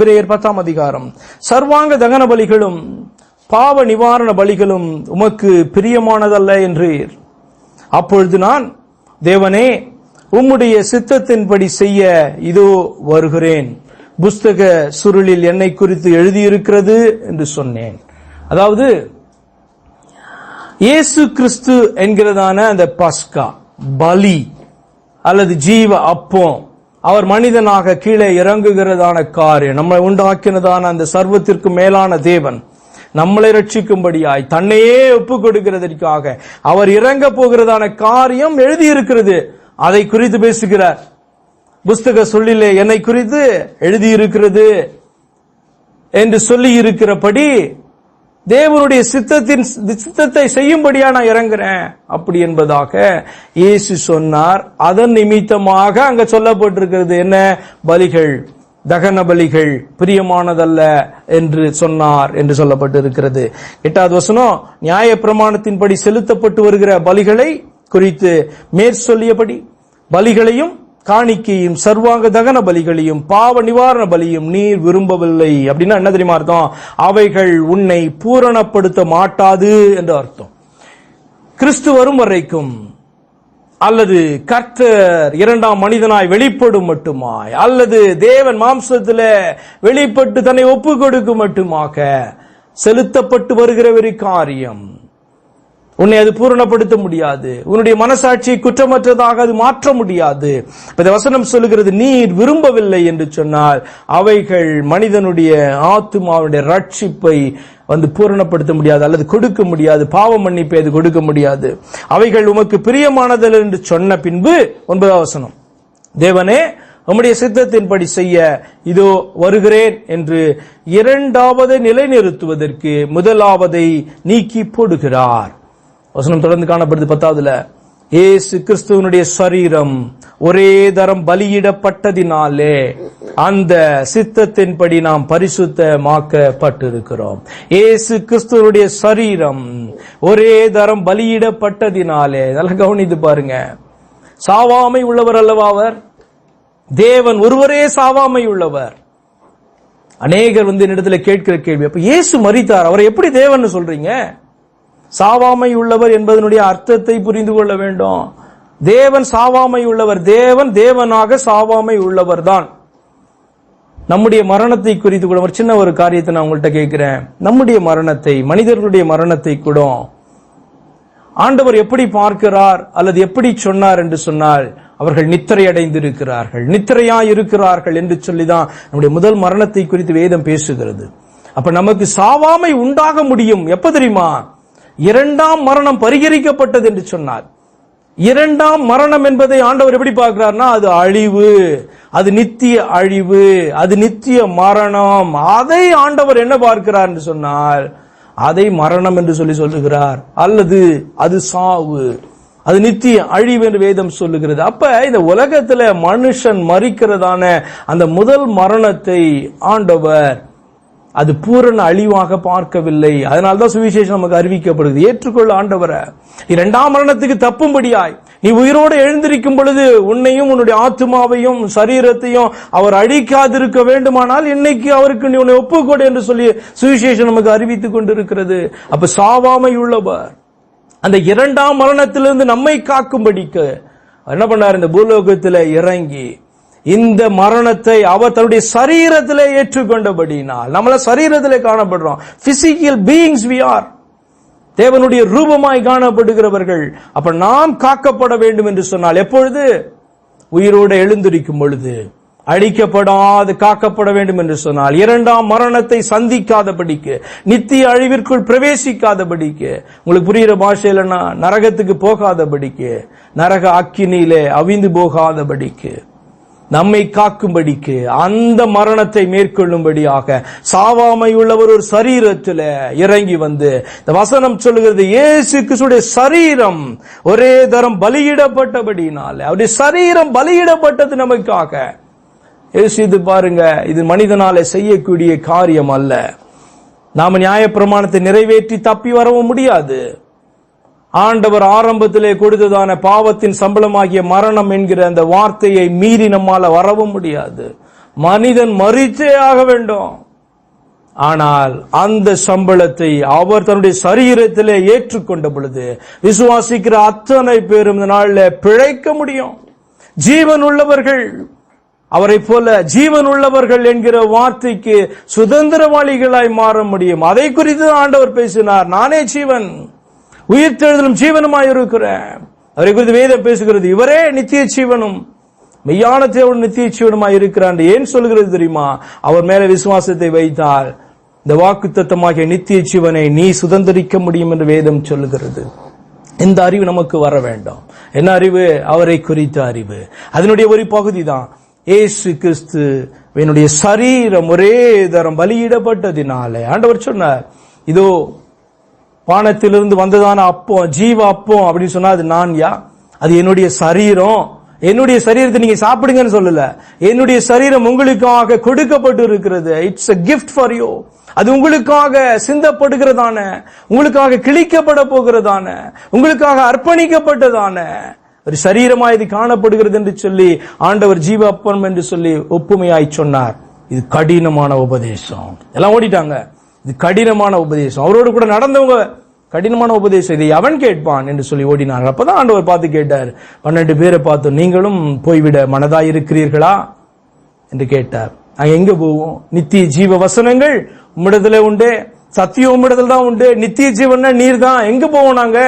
எபிரேயர் 10ஆம் அதிகாரம். சர்வாங்க தகன பலிகளும் பாவ நிவாரண பலிகளும் உமக்கு பிரியமானதல்ல என்றீர். அப்பொழுது நான், தேவனே, உம்முடைய சித்தத்தின்படி செய்ய இதோ வருகிறேன், புஸ்தக சுருளில் என்னை குறித்து எழுதியிருக்கிறது என்று சொன்னேன். அதாவது இயேசு கிறிஸ்து என்கிறதான அந்த பஸ்கா பலி அல்லது ஜீவ அப்பம், அவர் மனிதனாக கீழே இறங்குகிறதான காரியம், நம்மை உண்டாக்கினதான அந்த சர்வத்திற்கு மேலான தேவன் நம்மளை ரட்சிக்கும்படியாய் தன்னையே ஒப்பு கொடுக்கிறதற்காக அவர் இறங்க போகிறதான காரியம் எழுதியிருக்கிறது. அதை குறித்து பேசுகிறார். புஸ்தக சொல்லிலே என்னை குறித்து எழுதியிருக்கிறது என்று சொல்லி இருக்கிறபடி தேவனுடைய சித்தத்தை செய்யும்படியா நான் இறங்குறேன் அப்படி என்பதாக இயேசு சொன்னார். அதன் நிமித்தமாக அங்க சொல்லப்பட்டிருக்கிறது என்ன? பலிகள், தகன பலிகள் பிரியமானதல்ல என்று சொன்னார் என்று சொல்லப்பட்டிருக்கிறது. 8வது வசனம், நியாய பிரமாணத்தின்படி செலுத்தப்பட்டு வருகிற பலிகளை குறித்து மேற்சொல்லியபடி பலிகளையும் காணிக்கையும் சர்வாங்க தகன பலிகளையும் பாவ நிவாரண பலியும் நீர் விரும்பவில்லை. அப்படின்னா என்ன தெரியுமா அர்த்தம்? அவைகள் உன்னை பூரணப்படுத்த மாட்டாது என்று அர்த்தம். கிறிஸ்து வரும் வரைக்கும் அல்லது கர்த்தர் இரண்டாம் மனிதனாய் வெளிப்படும் மட்டுமாய் அல்லது தேவன் மாம்சத்தில் வெளிப்பட்டு தன்னை ஒப்பு கொடுக்கும் மட்டுமாக செலுத்தப்பட்டு வருகிற ஒரு காரியம் உன்னை அது பூரணப்படுத்த முடியாது. உன்னுடைய மனசாட்சியை குற்றமற்றதாக அது மாற்ற முடியாது. இந்த வசனம் சொல்லுகிறது, நீர் விரும்பவில்லை என்று சொன்னால் அவைகள் மனிதனுடைய ஆத்துமாவுடைய ரட்சிப்பை பூரணப்படுத்த முடியாது அல்லது கொடுக்க முடியாது. பாவ மன்னிப்பை அது கொடுக்க முடியாது. அவைகள் உமக்கு பிரியமானதல்ல என்று சொன்ன பின்பு 9வது வசனம், தேவனே, உம்முடைய சித்தத்தின்படி செய்ய இதோ வருகிறேன் என்று இரண்டாவதை நிலைநிறுத்துவதற்கு முதலாவதை நீக்கி போடுகிறார். வசனம் தொடர்ந்து காணப்படுது 10வதுல, இயேசு கிறிஸ்துவனுடைய சரீரம் ஒரே தரம் பலியிடப்பட்டதினாலே அந்த சித்தத்தின்படி நாம் பரிசுத்தமாக்கப்பட்டிருக்கிறோம். இயேசு கிறிஸ்துவனுடைய சரீரம் ஒரே தரம் பலியிடப்பட்டதினாலே, நல்லா கவனித்து பாருங்க, சாவாமை உள்ளவர் அல்லவா அவர்? தேவன் ஒருவரே சாவாமை உள்ளவர். அநேகர் என்னிடத்துல கேட்கிற கேள்வி, அப்ப இயேசு மரித்தார், அவரை எப்படி தேவன் சொல்றீங்க? சாவாமை உள்ளவர் என்பதனுடைய அர்த்தத்தை புரிந்து கொள்ள வேண்டும். தேவன் சாவாமை உள்ளவர், தேவன் தேவனாக சாவாமை உள்ளவர் தான். நம்முடைய மரணத்தை குறித்து கூட ஒரு சின்ன ஒரு காரியத்தை நான் உங்கள்கிட்ட கேட்கிறேன். நம்முடைய மரணத்தை, மனிதர்களுடைய மரணத்தை கூட ஆண்டவர் எப்படி பார்க்கிறார் அல்லது எப்படி சொன்னார் என்று சொன்னால், அவர்கள் நித்திரை அடைந்திருக்கிறார்கள், நித்திரையா இருக்கிறார்கள் என்று சொல்லிதான் நம்முடைய முதல் மரணத்தை குறித்து வேதம் பேசுகிறது. அப்ப நமக்கு சாவாமை உண்டாக முடியும் எப்ப தெரியுமா? இரண்டாம் மரணம் பரிகரிக்கப்பட்டது என்று சொன்னார். இரண்டாம் மரணம் என்பதை ஆண்டவர் எப்படி பார்க்கிறார்னா, அது அழிவு, அது நித்திய அழிவு, அது நித்திய மரணம். அதை ஆண்டவர் என்ன பார்க்கிறார் என்று சொன்னால், அதை மரணம் என்று சொல்லுகிறார், அல்லது அது சாவு, அது நித்திய அழிவு என்று வேதம் சொல்லுகிறது. அப்ப இந்த உலகத்துல மனுஷன் மரிக்கிறதான அந்த முதல் மரணத்தை ஆண்டவர் அது பூரண அழிவாக பார்க்கவில்லை. அதனால்தான் சுவிசேஷம் நமக்கு அறிவிக்கப்படுது. ஏற்றுக்கொள்ள ஆண்டவரை, இரண்டாம் மரணத்துக்கு தப்பும்படியாய் நீ உயிரோடு எழுந்திருக்கும் பொழுது உன்னையும் உன்னுடைய ஆத்மாவையும் சரீரத்தையும் அவர் அழிக்காதிருக்க வேண்டுமானால் இன்னைக்கு அவருக்கு நீ உன்னை ஒப்புக்கொடு என்று சொல்லி சுவிசேஷம் நமக்கு அறிவித்துக் கொண்டிருக்கிறது. அப்ப சாவாமை உள்ளவர் அந்த இரண்டாம் மரணத்திலிருந்து நம்மை காக்கும்படிக்கு என்ன பண்ணார்? இந்த பூலோகத்தில் இறங்கி இந்த மரணத்தை அவர் தன்னுடைய சரீரத்திலே ஏற்றுக்கொண்டபடினால், நம்மள சரீரத்திலே காணப்படுறோம், பிசிக்கல் பீயிங்ஸ் we are, தேவனுடைய ரூபமாய் காணப்படுகிறவர்கள். அப்ப நாம் காக்கப்பட வேண்டும் என்று சொன்னால் எப்பொழுது? உயிரோடு எழுந்திருக்கும் பொழுது. அழிக்கப்படாது காக்கப்பட வேண்டும் என்று சொன்னால் இரண்டாம் மரணத்தை சந்திக்காதபடிக்கு, நித்திய அழிவிற்குள் பிரவேசிக்காதபடிக்கு, உங்களுக்கு புரிகிற பாஷையில நரகத்துக்கு போகாதபடிக்கு, நரக அக்கினியிலே அவிந்து போகாதபடிக்கு, நம்மை காக்கும்படிக்கு, அந்த மரணத்தை மேற்கொள்ளும்படியாக சாவாமை உள்ளவர் ஒரு சரீரத்தில் இறங்கி வந்து, இந்த வசனம் சொல்லுகிறது, இயேசு கிறிஸ்துவின் சரீரம் ஒரே தரம் பலியிடப்பட்டபடினால, அவருடைய சரீரம் பலியிடப்பட்டது நமக்காக. இது பாருங்க, இது மனிதனால செய்யக்கூடிய காரியம் அல்ல. நாம நியாய பிரமாணத்தை நிறைவேற்றி தப்பி வரவும் முடியாது. ஆண்டவர் ஆரம்பத்திலே கொடுத்ததான பாவத்தின் சம்பளமாகிய மரணம் என்கிற அந்த வார்த்தையை மீறி நம்மால வரவும் முடியாது. மனிதன் மரித்தே ஆக வேண்டும். ஆனால் அந்த சம்பளத்தை அவர் தன்னுடைய சரீரத்திலே ஏற்றுக்கொண்ட பொழுது விசுவாசிக்கிற அத்தனை பேரும் இந்த நாளில் பிழைக்க முடியும். ஜீவன் உள்ளவர்கள், அவரை போல ஜீவன் உள்ளவர்கள் என்கிற வார்த்தைக்கு சுதந்திரவாளிகளாய் மாற முடியும். அதை குறித்து ஆண்டவர் பேசினார். நானே ஜீவன், உயிர்த்தெழுதலும் ஜீவனுமாய் இருக்கிறேன். அவரை குறித்து வேதம் பேசுகிறது. இவரே நித்திய ஜீவனும் மெய்யான தேவன் நித்திய ஜீவனுமாய் இருக்கிறான். ஏன் சொல்கிறது தெரியுமா? அவர் மேல விசுவாசத்தை வைத்தால் இந்த வாக்குத்தத்தமாகிய நித்திய ஜீவனை நீ சுதந்திரிக்க முடியும் என்று வேதம் சொல்லுகிறது. இந்த அறிவு நமக்கு வர வேண்டும். என்ன அறிவு? அவரை குறித்த அறிவு. அதனுடைய ஒரு பகுதி தான் இயேசு கிறிஸ்து என்னுடைய சரீரம் ஒரே தரம் பலியிடப்பட்டதினாலே. ஆண்டவர் சொன்னார், இதோ வானத்திலிருந்து வந்ததான அப்பம், ஜீவ அப்பம் அப்படின்னு சொன்னா அது நான் யா, அது என்னுடைய சரீரம். என்னுடைய சரீரத்தை நீங்க சாப்பிடுங்கன்னு சொல்லல, என்னுடைய சரீரம் உங்களுக்காக கொடுக்கப்பட்டு இருக்கிறது. It's a gift for you. அது உங்களுக்காக சிந்தப்படுகிறதான, உங்களுக்காக கிழிக்கப்பட போகிறதான, உங்களுக்காக அர்ப்பணிக்கப்பட்டதான ஒரு சரீரமாய் இது காணப்படுகிறது என்று சொல்லி ஆண்டவர் ஜீவ அப்பம் என்று சொல்லி ஒப்புமையாய் சொன்னார். இது கடினமான உபதேசம். எல்லாம் ஓடிட்டாங்க. இது கடினமான உபதேசம். அவரோடு கூட நடந்தவங்க கடினமான உபதேசம், இதை அவன் கேட்பான் என்று சொல்லி ஓடினார். அப்பதான் ஆண்டவர் பார்த்து கேட்டார், 12 பேரை பார்த்து, நீங்களும் போய்விட மனதாய் இருக்கிறீர்களா என்று கேட்டார். நாங்க எங்க போவோம்? நித்திய ஜீவ வசனங்கள் உம்மிடத்துல உண்டு, சத்தியம் உம்மிடத்துல தான் உண்டு, நித்திய ஜீவன் நீர் தான், எங்க போவோம் நாங்க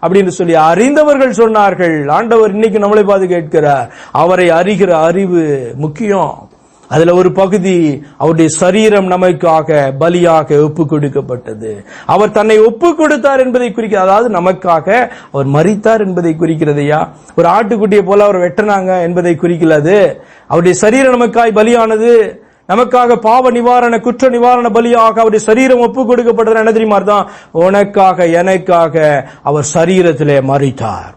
அப்படின்னு சொல்லி அறிந்தவர்கள் சொன்னார்கள். ஆண்டவர் இன்னைக்கு நம்மளை பார்த்து கேட்கிறார். அவரை அறிகிற அறிவு முக்கியம். அதுல ஒரு பகுதி அவருடைய சரீரம் நமக்காக பலியாக ஒப்பு கொடுக்கப்பட்டது. அவர் தன்னை ஒப்பு கொடுத்தார் என்பதை குறிக்கிறது. அதாவது நமக்காக அவர் மரித்தார் என்பதை குறிக்கிறதையா? ஒரு ஆட்டுக்குட்டியை போல அவர் வெட்டினாங்க என்பதை குறிக்கிறது. அவருடைய சரீரம் நமக்காய் பலியானது. நமக்காக பாவ நிவாரண குற்ற நிவாரண பலியாக அவருடைய சரீரம் ஒப்பு கொடுக்கப்பட்டது. என்ன தெரியுமா? தான் உனக்காக எனக்காக அவர் சரீரத்திலே மரித்தார்.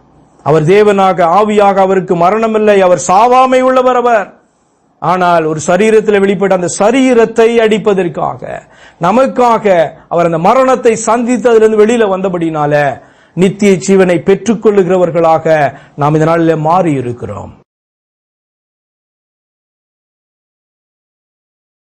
அவர் தேவனாக ஆவியாக, அவருக்கு மரணம் இல்லை, அவர் சாவாமை உள்ளவர். அவர் ஆனால் ஒரு சரீரத்தில் வெளிப்பட்ட அந்த சரீரத்தை அடிப்பதற்காக நமக்காக அவர் அந்த மரணத்தை சந்தித்ததிலிருந்து வெளியில வந்தபடினால நித்திய ஜீவனை பெற்றுக் கொள்ளுகிறவர்களாக நாம் இந்த நாளில் மாறி இருக்கிறோம்.